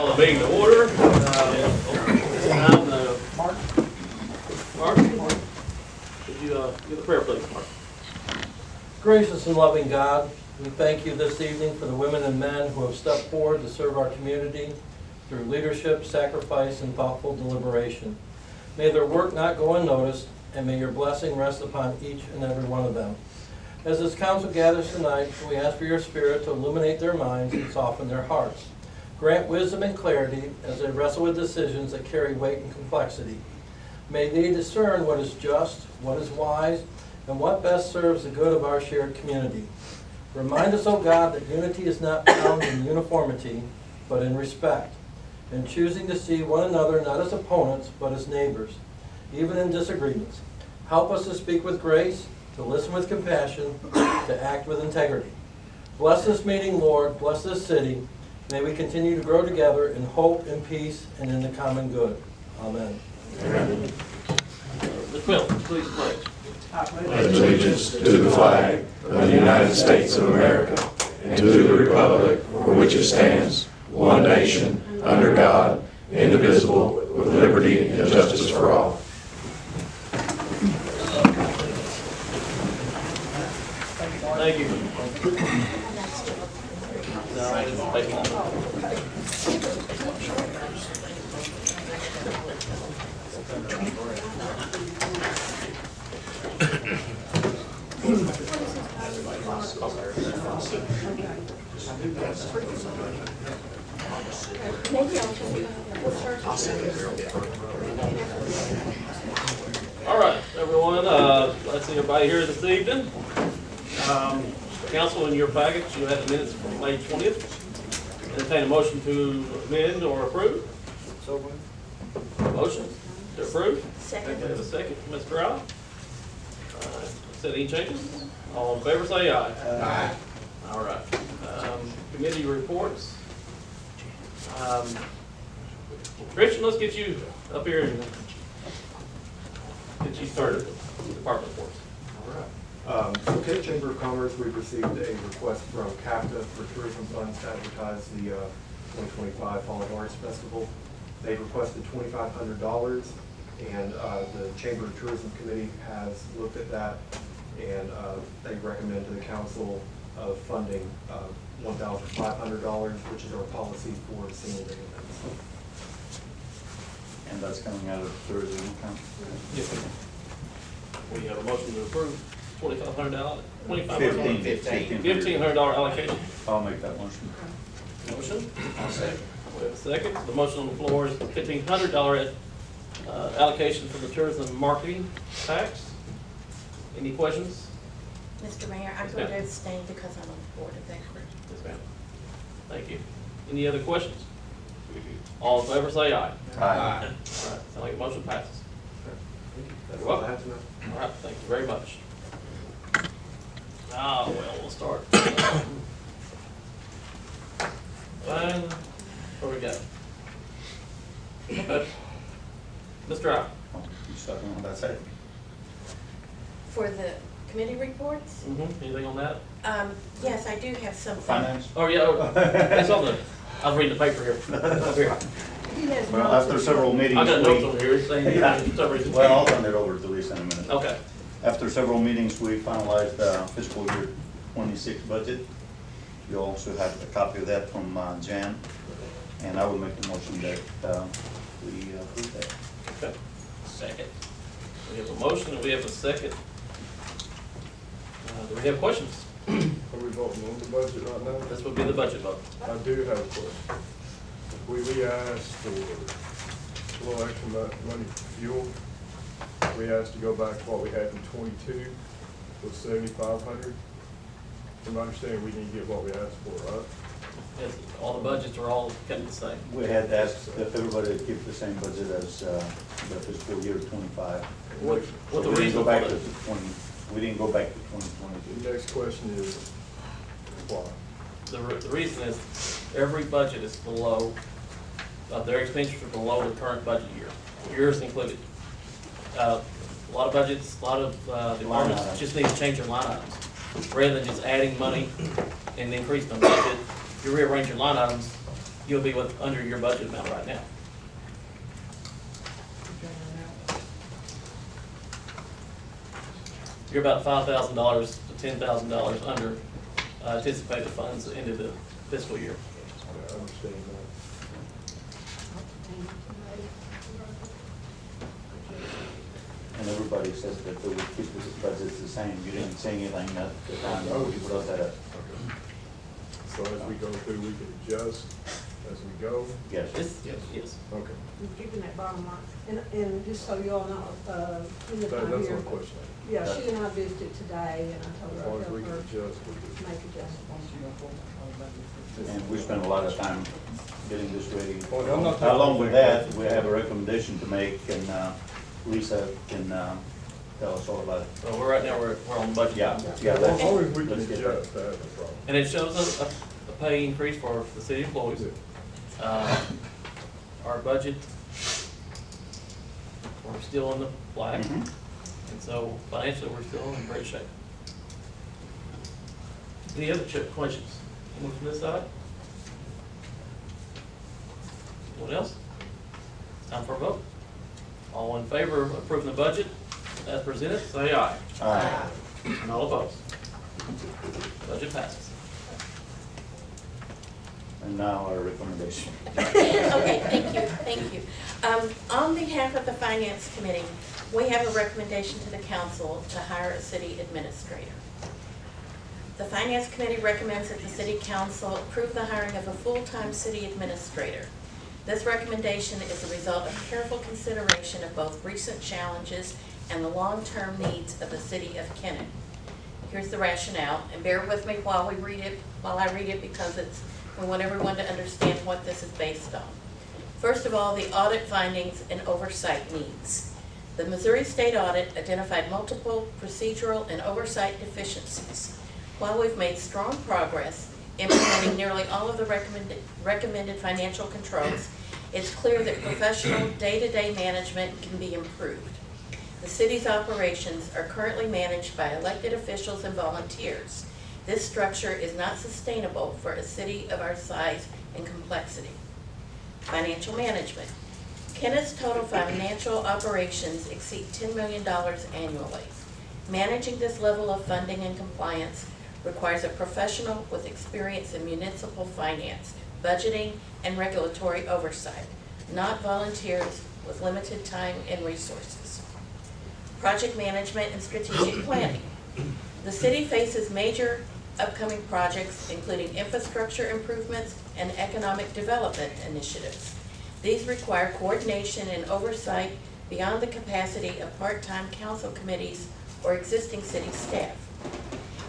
Call the meeting to order. This time, Mark, could you give the prayer, please, Mark? Gracious and loving God, we thank you this evening for the women and men who have stepped forward to serve our community through leadership, sacrifice, and thoughtful deliberation. May their work not go unnoticed, and may your blessing rest upon each and every one of them. As this council gathers tonight, we ask for your spirit to illuminate their minds and soften their hearts. Grant wisdom and clarity as they wrestle with decisions that carry weight and complexity. May they discern what is just, what is wise, and what best serves the good of our shared community. Remind us, O God, that unity is not found in uniformity, but in respect, in choosing to see one another not as opponents, but as neighbors, even in disagreements. Help us to speak with grace, to listen with compassion, to act with integrity. Bless this meeting, Lord. Bless this city. May we continue to grow together in hope and peace and in the common good. Amen. Amen. Ms. Milton, please pledge. Pledge allegiance to the flag of the United States of America and to the republic for which it stands, one nation, under God, indivisible, with liberty and justice for all. Thank you. No, I didn't take long. All right, everyone, let's see everybody here this evening. Council, in your package, you have the minutes from May 20th. Entertain a motion to amend or approve. So moved. Motion to approve. Second. Okay, a second from Ms. Brown. Said any changes? All in favor say aye. Aye. All right. Committee reports. Christian, let's get you up here and get you started with department reports. Okay, Chamber of Commerce, we've received a request from CAFTA for tourism funds to advertise the 2025 Fall and Arts Festival. They've requested $2,500, and the Chamber of Tourism Committee has looked at that, and they recommend to the council of funding $1,500, which is our policy for single day events. And that's coming out of tourism account? Yes. We have a motion to approve $2,500, $1,500 allocation. I'll make that motion. Motion. I'll second. We have a second. The motion on the floor is $1,500 allocation for the tourism marketing tax. Any questions? Mr. Mayor, I'm going to abstain because I'm on the board of that group. Yes, ma'am. Thank you. Any other questions? All in favor say aye. Aye. All right, sound like a motion passes. That's You're all I welcome. have to know. All right, thank you very much. Well, we'll start. Fine. Where we go? Mr. Al. Oh, you starting on that side? For the committee reports, Anything on that? yes, I do have something. Finance? Oh, yeah, it's on the, I was reading the paper here. Up here. He has Well, notes. after several meetings. I got notes we- over here, it's saying, for some reason. Well, I'll turn it over to Lisa in a minute. Okay. After several meetings, we finalized the fiscal year 26 budget. You also have a copy of that from Jan, and I will make the motion that we approve that. Okay. Second. We have a motion and we have a second. Do we have questions? Are we voting on the budget right now? This would be the budget vote. I do have a question. We asked for a little extra money for fuel. We asked to go back to what we had in '22, was $7,500. From my understanding, we need to get what we asked for, right? Yes, all the budgets are all kept the same. We had asked that everybody keep the same budget as the fiscal year 25. What So the we didn't reason go for back to that? 20. We didn't go back to 2022. The next question is, why? The reason is every budget is below, their expenditures are below the current budget year, yours included. A lot of budgets, a lot of departments just need to change their line items. Rather than just adding money and increasing the budget, you rearrange your line items, you'll be under your budget amount right now. You're about $5,000 to $10,000 under anticipated funds into the fiscal year. I understand that. And everybody says that they would keep the budgets the same. You didn't say anything at the time when you brought that up. Okay. So as we go through, we can adjust as we go? Yes. Yes. Okay. Keeping that bottom line, and just so you all know, in the time That's here. my question. Yeah, she and I visited today, and I told As her long I'd as we help can her adjust, we can. make adjustments. And we spent a lot of time getting this ready. Well, I'm not- Along with that, we have a recommendation to make, and Lisa can tell us all about it. Well, right now, we're on budget. Yeah, As yeah. long as we can let's get that. adjust, I have no problem. And it shows a pay increase for the city employees. Our budget, we're still in the black, Mhm. and so financially, we're still in great shape. Any other questions? Anyone from this side? Anyone else? Time for a vote. All in favor of approving the budget as presented, say aye. Aye. And all opposed? Budget passes. And now our recommendation. Okay, thank you. On behalf of the Finance Committee, we have a recommendation to the council to hire a city administrator. The Finance Committee recommends that the City Council approve the hiring of a full-time city administrator. This recommendation is a result of careful consideration of both recent challenges and the long-term needs of the city of Kennett. Here's the rationale, and bear with me while I read it because we want everyone to understand what this is based on. First of all, the audit findings and oversight needs. The Missouri State Audit identified multiple procedural and oversight deficiencies. While we've made strong progress implementing nearly all of the recommended financial controls, it's clear that professional day-to-day management can be improved. The city's operations are currently managed by elected officials and volunteers. This structure is not sustainable for a city of our size and complexity. Financial management. Kennett's total financial operations exceed $10 million annually. Managing this level of funding and compliance requires a professional with experience in municipal finance, budgeting, and regulatory oversight, not volunteers with limited time and resources. Project management and strategic planning. The city faces major upcoming projects, including infrastructure improvements and economic development initiatives. These require coordination and oversight beyond the capacity of part-time council committees or existing city staff.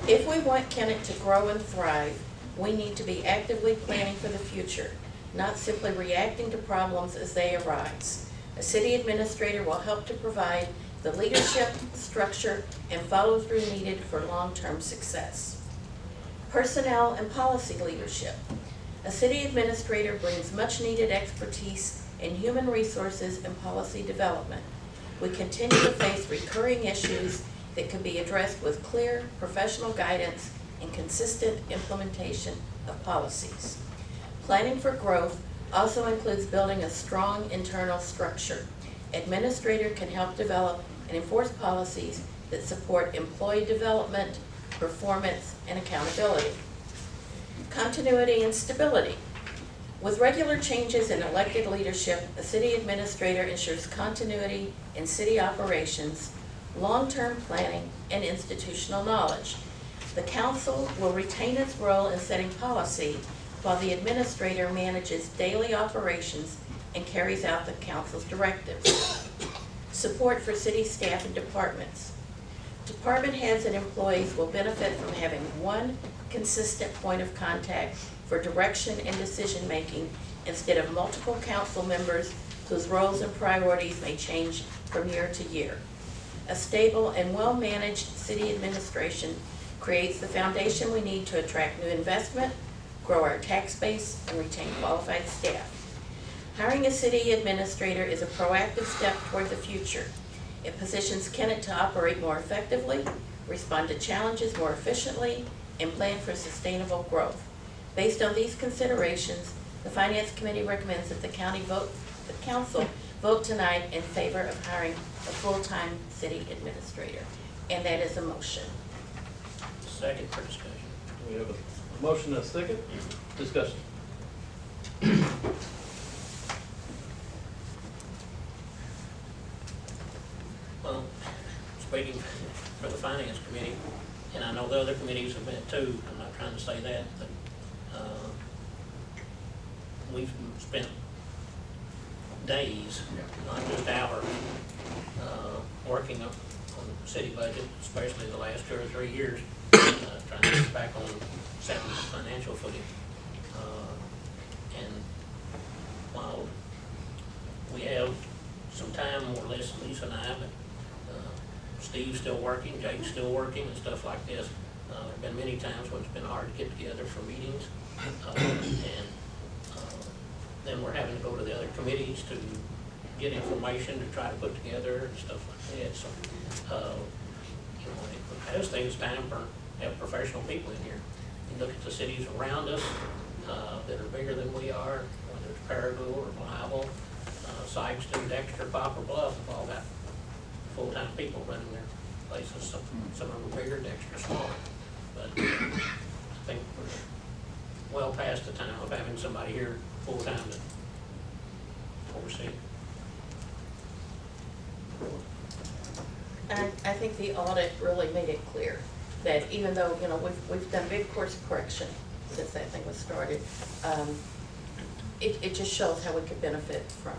If we want Kennett to grow and thrive, we need to be actively planning for the future, not simply reacting to problems as they arise. A city administrator will help to provide the leadership, structure, and follow-through needed for long-term success. Personnel and policy leadership. A city administrator brings much-needed expertise in human resources and policy development. We continue to face recurring issues that can be addressed with clear professional guidance and consistent implementation of policies. Planning for growth also includes building a strong internal structure. Administrator can help develop and enforce policies that support employee development, performance, and accountability. Continuity and stability. With regular changes in elected leadership, a city administrator ensures continuity in city operations, long-term planning, and institutional knowledge. The council will retain its role in setting policy while the administrator manages daily operations and carries out the council's directives. Support for city staff and departments. Department heads and employees will benefit from having one consistent point of contact for direction and decision-making instead of multiple council members whose roles and priorities may change from year to year. A stable and well-managed city administration creates the foundation we need to attract new investment, grow our tax base, and retain qualified staff. Hiring a city administrator is a proactive step toward the future. It positions Kennett to operate more effectively, respond to challenges more efficiently, and plan for sustainable growth. Based on these considerations, The Finance Committee recommends that the council vote tonight in favor of hiring a full-time city administrator. And that is a motion. Second for discussion. We have a motion and a second. Discussion. Well, speaking for the finance committee, and I know the other committees have met too, I'm not trying to say that, but, we've spent days, not just hours, working on the city budget, especially the last 2 or 3 years, trying to get back on sound financial footing. And while we have some time, more or less, Lisa and I, but Steve's still working, Jake's still working, and stuff like this. There've been many times when it's been hard to get together for meetings, and then we're having to go to the other committees to get information to try to put together and stuff like that. So, you know, it has things time for have professional people in here. You look at the cities around us that are bigger than we are, whether it's Paragould or Blytheville, Sykeston, Dexter, Poplar Bluff, have all got full-time people running their places. Some of them are bigger, Dexter smaller. But I think we're well past the time of having somebody here full-time to oversee. And I think the audit really made it clear that even though, you know, we've done big course correction since that thing was started, it just shows how we could benefit from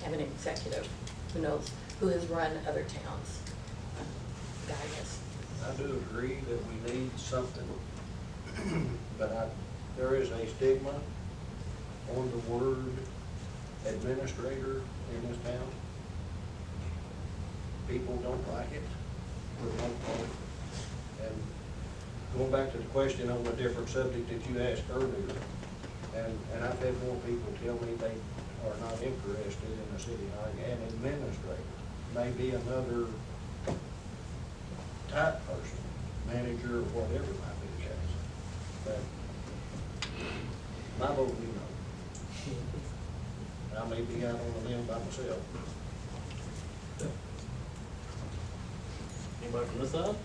having an executive who knows, who has run other towns, guide us. I do agree that we need something, but there is a stigma on the word administrator in this town. People don't like it, for the most part. And going back to the question on the different subject that you asked earlier, and I've had more people tell me they are not interested in a city like an administrator. Maybe another type person, manager, or whatever might be the case. But my vote would be no. I may be out on a limb by myself. Anybody from this side?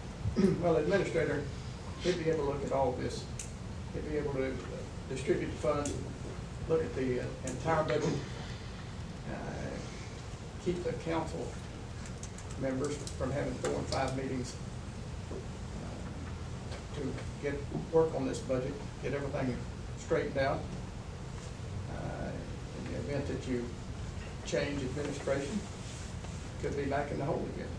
Well, administrator, he'd be able to look at all this. He'd be able to distribute the funds, look at the entire budget, keep the council members from having 4 and 5 meetings to work on this budget, get everything straightened out. In the event that you change administration, could be back in the hole again.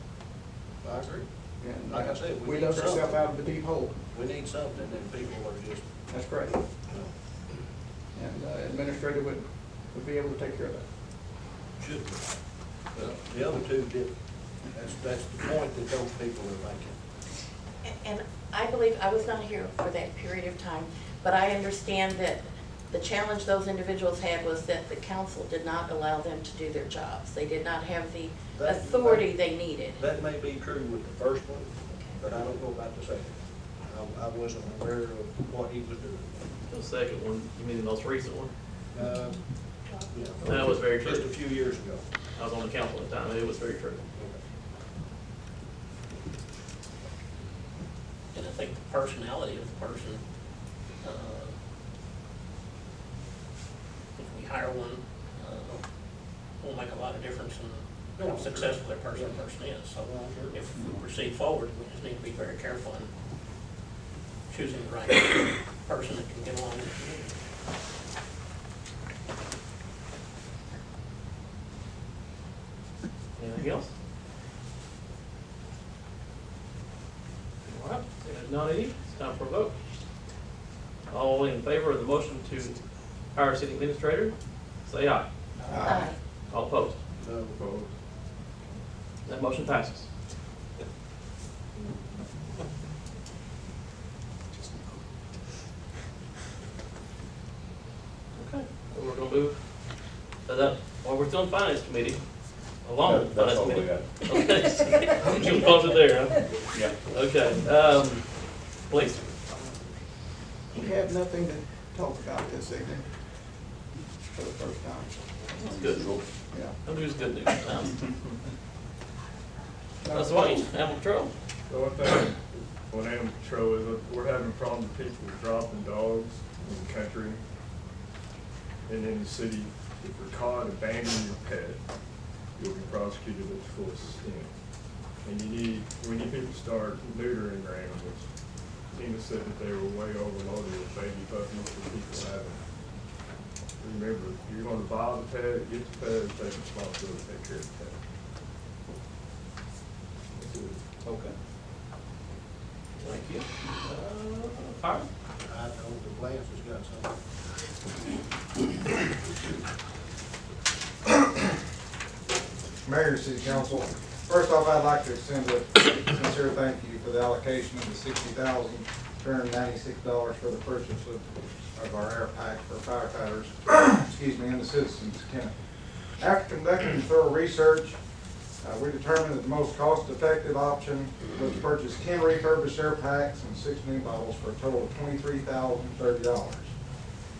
I agree. And Like I said, we need dug ourselves something. out of the deep hole. We need something, and people are just, That's correct. And administrator would be able to take care of that. should be. Well, the other two didn't. That's the point that those people are making. And I believe, I was not here for that period of time, but I understand that the challenge those individuals had was that the council did not allow them to do their jobs. They did not have the authority they needed. That may be true with the first one, but I don't know about the second. I wasn't aware of what he was doing. The second one, you mean the most recent one? Yeah. That was very true. Just a few years ago. I was on the council at the time, and it was very true. And I think the personality of the person, if we hire one, will make a lot of difference in how successful that person is. So if we proceed forward, we just need to be very careful in choosing the right person that can get along with the community. Anything else? All right, if not any, it's time for a vote. All in favor of the motion to hire a city administrator, say aye. Aye. All opposed? No, opposed. That motion passes. Okay, so we're gonna move, well, we're still in finance committee, along with That's finance all we committee. got. Okay. You'll close it there, huh? Yeah. Okay, please. We have nothing to talk about this evening. for the first time. That's good. Yeah. No news, good news sometimes. That's Wayne, Animal Control. The one thing on animal control is that we're having problems with people dropping dogs in the country and in the city. If you're caught abandoning your pet, you'll be prosecuted at the full extent. And we need people to start neutering their animals. Tina said that they were way overloaded with baby puppies for people having. Remember, if you're going to buy the pet, get the pet, take responsibility to take care of the pet. That's it. Okay. Thank you. Fire? I know the Lance has got something. Mayor, City Council, first off, I'd like to extend a sincere thank you for the allocation of the $60,396 for the purchase of our air pack for firefighters, excuse me, and the citizens of Kennett. After conducting thorough research, we determined that the most cost-effective option was to purchase 10 refurbished air packs and 6 new bottles for a total of $23,030.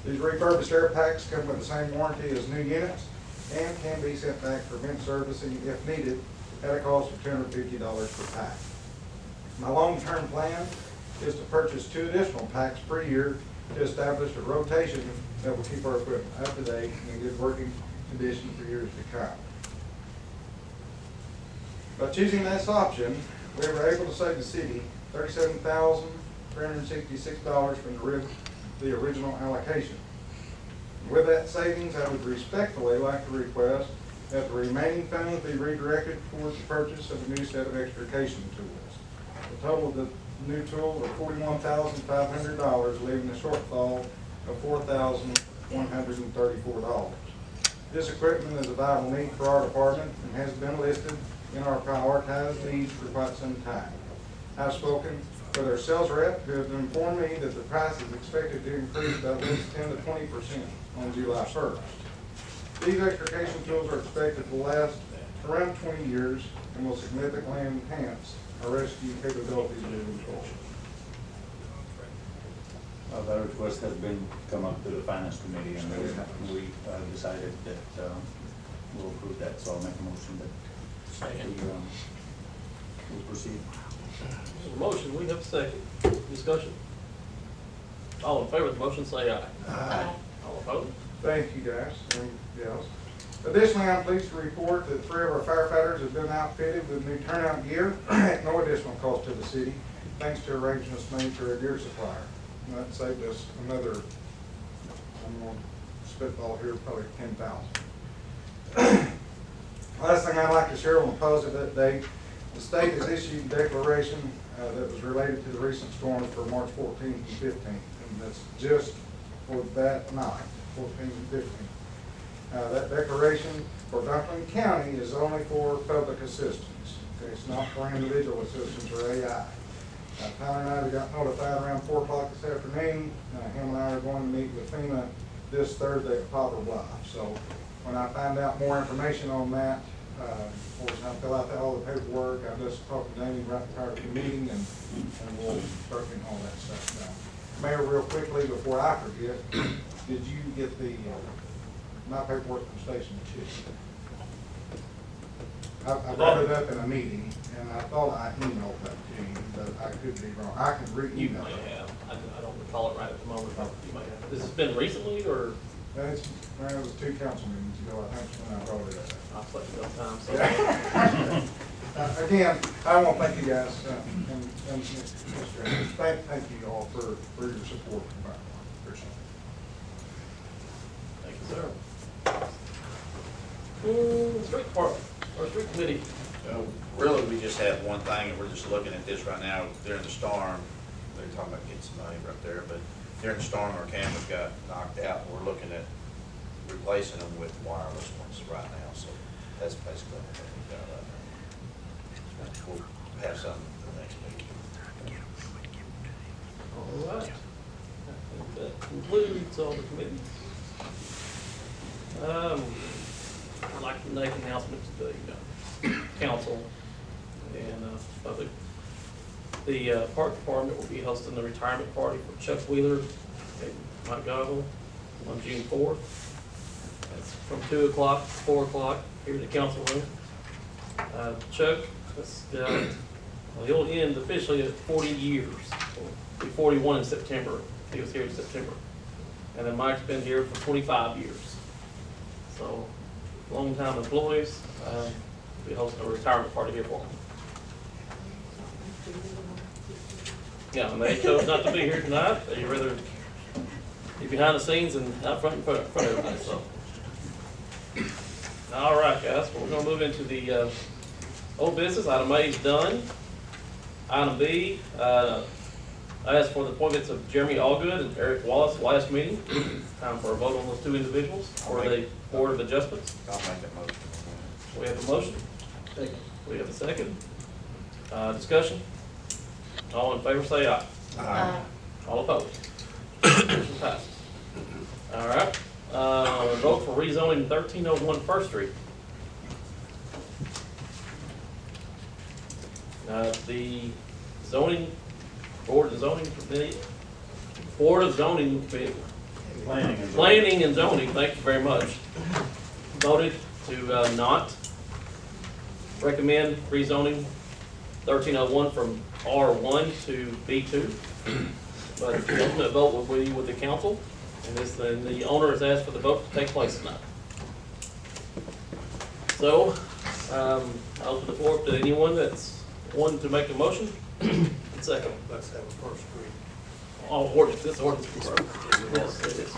These refurbished air packs come with the same warranty as new units and can be sent back for vent servicing if needed at a cost of $250 per pack. My long-term plan is to purchase 2 additional packs per year to establish a rotation that will keep our equipment up to date and in good working condition for years to come. By choosing this option, we were able to save the city $37,366 from the original allocation. With that savings, I would respectfully like to request that the remaining funds be redirected towards the purchase of a new set of extrication tools. The total of the new tools are $41,500, leaving a shortfall of $4,134. This equipment is a vital need for our department and has been listed in our prioritized needs for quite some time. I've spoken with our sales rep who has informed me that the price is expected to increase by at least 10 to 20% on July 1st. These extrication tools are expected to last around 20 years and will significantly enhance our rescue capabilities moving forward. That request has been come up to the finance committee, and we decided that we'll approve that, so I'll make a motion that we'll proceed. There's a motion, we have a second. Discussion. All in favor of the motion, say aye. Aye. All opposed? Thank you, guys and gals. Additionally, I'm pleased to report that 3 of our firefighters have been outfitted with new turnout gear at no additional cost to the city, thanks to arrangements made through a gear supplier. And that saved us another, I'm going to spitball here, probably 10,000. Last thing I'd like to share on a positive update, the state has issued a declaration that was related to the recent storms for March 14th and 15th, and that's just for that night, 14th and 15th. That declaration for Dunkling County is only for public assistance. Okay, it's not for individual assistance or AI. Tyler and I got notified around 4 o'clock this afternoon. Him and I are going to meet with FEMA this Thursday at Poplar Bluff. So when I find out more information on that, of course, I fill out all the paperwork. I just talked to Danny right prior to the meeting, and we'll start getting all that stuff done. Mayor, real quickly before I forget, did you get my paperwork from Station 2? I brought it up in a meeting, and I thought I emailed that to you, but I could be wrong. I can You re-email may it. have. I don't recall it right at the moment. You may have. This has been recently, or? It was 2 council meetings ago, I think, when I brought it up. I've slept enough time, so. Again, I want to thank you guys, and Mr. Anderson. Thank you all for your support. Appreciate it. Thank you, sir. Street department, or street committee. Really, we just have one thing, and we're just looking at this right now. During the storm, they're talking about getting some money right there, but during the storm, our cameras got knocked out, and we're looking at replacing them with wireless ones right now. So that's basically what we've got right now. We'll have some for the next meeting. All right. I think that concludes all the committees. I'd like to make announcements to the council and public. The park department will be hosting the retirement party for Chuck Wheeler at Montgomery on June 4th. from 2 o'clock to 4 o'clock here in the council room. Chuck, he'll end officially at 40 years. He'll be 41 in September. He was here in September. And then Mike's been here for 25 years. So, long-time employees. We'll be hosting a retirement party here for him. Yeah, and they chose not to be here tonight. They'd rather be behind the scenes and out front in front of everybody, so. All right, guys, well, we're gonna move into the old business. Item A is done. Item B, I asked for the appointments of Jeremy Allgood and Eric Wallace last meeting. Time for a vote on those two individuals for the Board of Adjustments. I'll make that motion. We have a motion. We have a second. Discussion. All in favor say aye. Aye. All opposed? Motion passes. All right, vote for rezoning 1301 First Street. The zoning, Board of Zoning Committee, Planning and Zoning, thank you very much, voted to not recommend rezoning 1301 from R1 to B2. But the ultimate vote will be with the council, and the owner has asked for the vote to take place tonight. So, I open the floor to anyone that's wanting to make a motion. Second. Let's have a first read. Oh, ordinance, this ordinance. Yes, it is.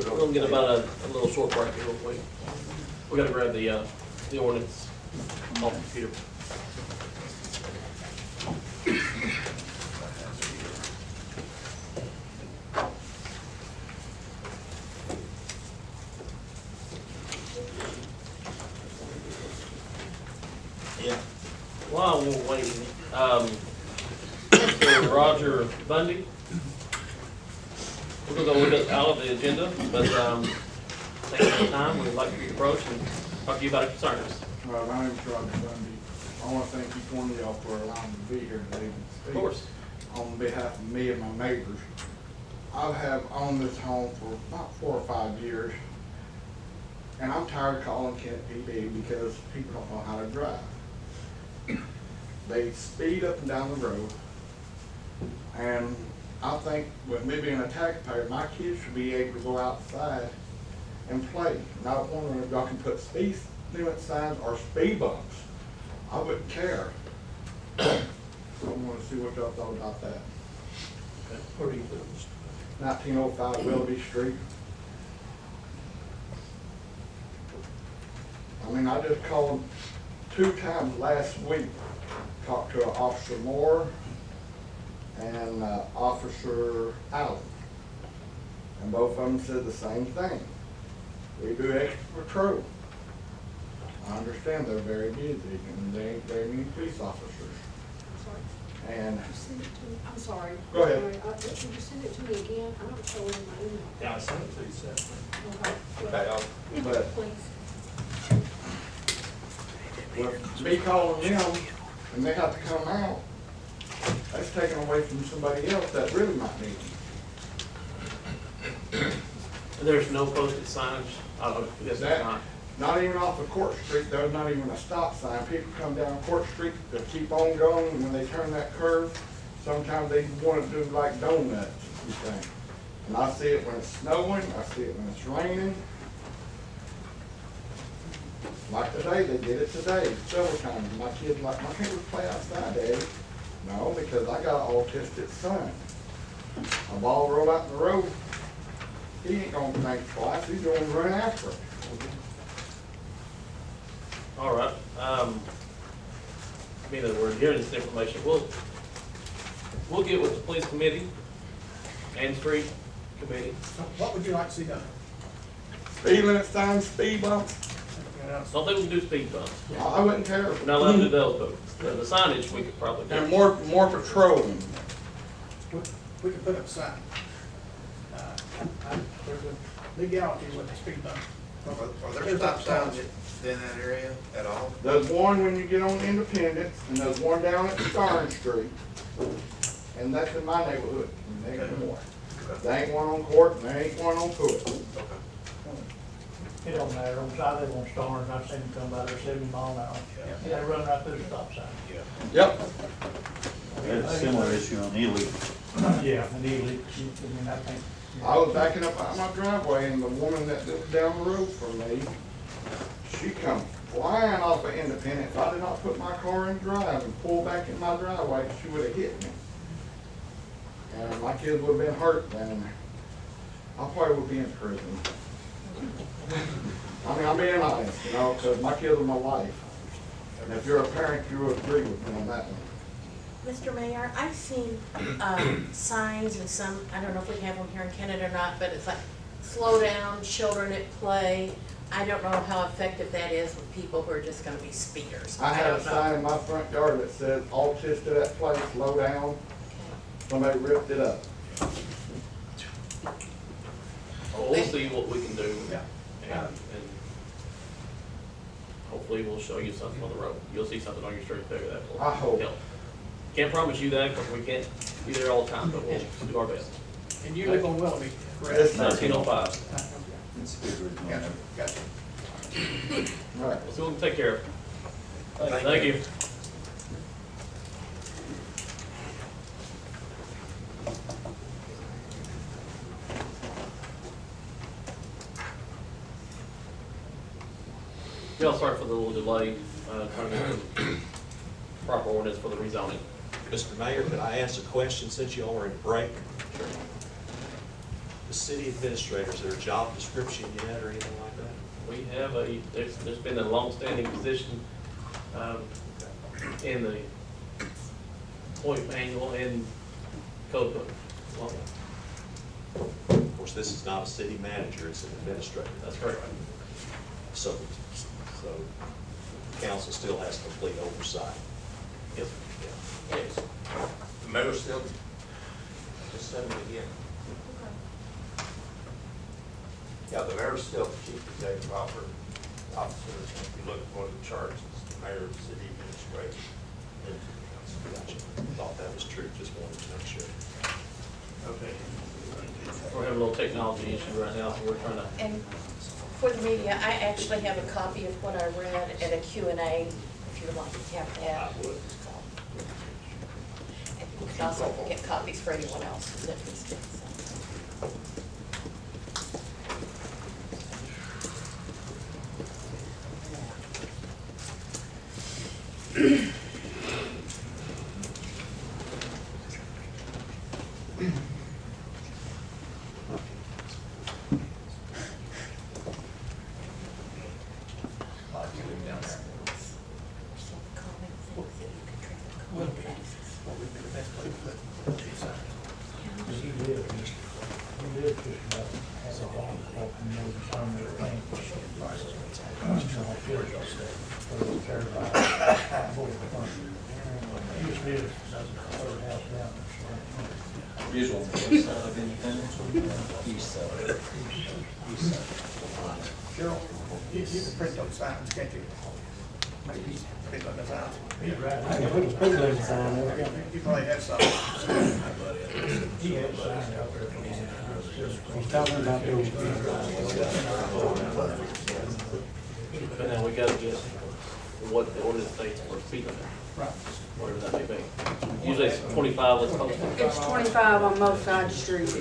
We're gonna get about a little short break here real quick. We gotta grab the ordinance off the computer. Yeah. While we're waiting, Mr. Roger Bundy, we're gonna go a little bit out of the agenda, but taking some time, we'd like to approach and talk to you about concerns. My name is Roger Bundy. I want to thank each one of y'all for allowing me to be here today and speak. Of course. On behalf of me and my neighbors. I have owned this home for about 4 or 5 years, and I'm tired of calling Kennett PD because people don't know how to drive. They speed up and down the road, and I think with me being a taxpayer, my kids should be able to go outside and play. And I was wondering if y'all can put speed limit signs or speed bumps. I wouldn't care. I want to see what y'all thought about that. Where do you live? 1905 Willoughby Street. I mean, I just called 2 times last week, talked to Officer Moore and Officer Allen. And both of them said the same thing. We do extra patrol. I understand they're very busy and they ain't very many police officers. And You send it to me, I'm sorry. Go ahead. Can you send it to me again? I don't show it in my email. Yeah, I sent it to you separately. Okay. But- Please. with me calling them and they have to come out, that's taken away from somebody else that really might need them. There's no posted signage. I guess there's not. Not even off of Court Street, there's not even a stop sign. People come down Court Street, they keep on going, and when they turn that curve, sometimes they want to do like donuts, you think. And I see it when it's snowing, I see it when it's raining. Like today, they did it today, several times. My kid's like, why can't we play outside, Daddy? No, because I got an autistic son. A ball roll out in the road, he ain't gonna think twice, he's gonna run after it. All right. being that we're hearing this information, we'll get with the police committee and street committee. So what would you like to see done? Speed limit signs, speed bumps, Don't think we can do speed bumps. I wouldn't care. We're not allowed to do those, but the signage we could probably do. And more patrolling. We could put up a sign. There's a legality with the speed bump. Are there stop signs in that area at all? There's one when you get on Independence, and there's one down at Stern Street. And that's in my neighborhood, and there ain't more. There ain't one on Court, and there ain't one on Foot. It don't matter, I live on Starnes, I've seen them come by there 70 mile an hour. They run right through the stop sign. Yep. We had a similar issue on Ely. Yeah, and Ely, I mean, I think. I was backing up out my driveway, and the woman that lived down the road from me, she come flying off of Independence. If I did not put my car in drive and pull back in my driveway, she would have hit me. And my kids would have been hurt then. I probably would be in prison. I mean, I'm being honest, you know, because my kids are my life. And if you're a parent, you would agree with me on that one. Mr. Mayor, I've seen signs and some, I don't know if we have them here in Kennett or not, but it's like, slow down, children at play. I don't know how effective that is with people who are just gonna be speeders. I have a don't know. sign in my front yard that says, all kids to that place, slow down. Somebody ripped it up. Well, we'll see what we can do. Yeah. And hopefully we'll show you something on the road. You'll see something on your street there that will I hope. help. Can't promise you that because we can't be there all the time, but we'll do our best. And you live on Willoughby, Yes, correct? sir. 1905. It's good. Gotcha, gotcha. Right. We'll see what we can take care of. Thank you. Yeah, sorry for the little delay, trying to get the proper ordinance for the rezoning. Mr. Mayor, could I ask a question since you all are in break? The city administrator, is there a job description yet or anything like that? We have there's been a long-standing position in the employee manual and code book. Well, Of course, this is not a city manager, it's an administrator. that's correct. So council still has complete oversight. Yes. Yes. The mayor still, just send it again. Yeah, the mayor's still the chief executive officer. If you look for the charts, it's the mayor of the city administrator. Gotcha. Thought that was true, just wanted to make sure. Okay. We're having a little technology issue right now, so we're trying to. And for the media, I actually have a copy of what I read at a Q&A, if you would like to have that. I would. And you can also get copies for anyone else that needs it. Usual. East side of Independence. East side. Cheryl, you can print those signs, can't you? Maybe print those signs. He's right. I can put a speed limit sign there. You probably have some. He has signs out there. He's talking about those. But now we gotta get what the ordinance states for speed limit, Right. whatever that may be. Usually it's 25, let's post it. It's 25 on most side streets.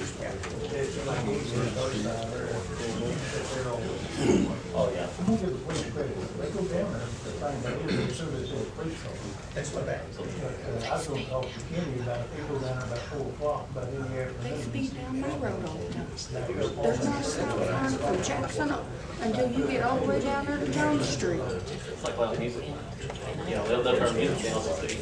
Oh, yeah. I'm gonna give the police credit. They go down there, the thing they do, as soon as they see the police car. That's what that. I was gonna talk to Kenny about it, they go down there about 4 o'clock, about in the afternoon. They speed down my road all the time. There's not a stop sign from Jackson until you get all the way down there to Jones Street. It's like loud music. You know, they'll turn music down to see.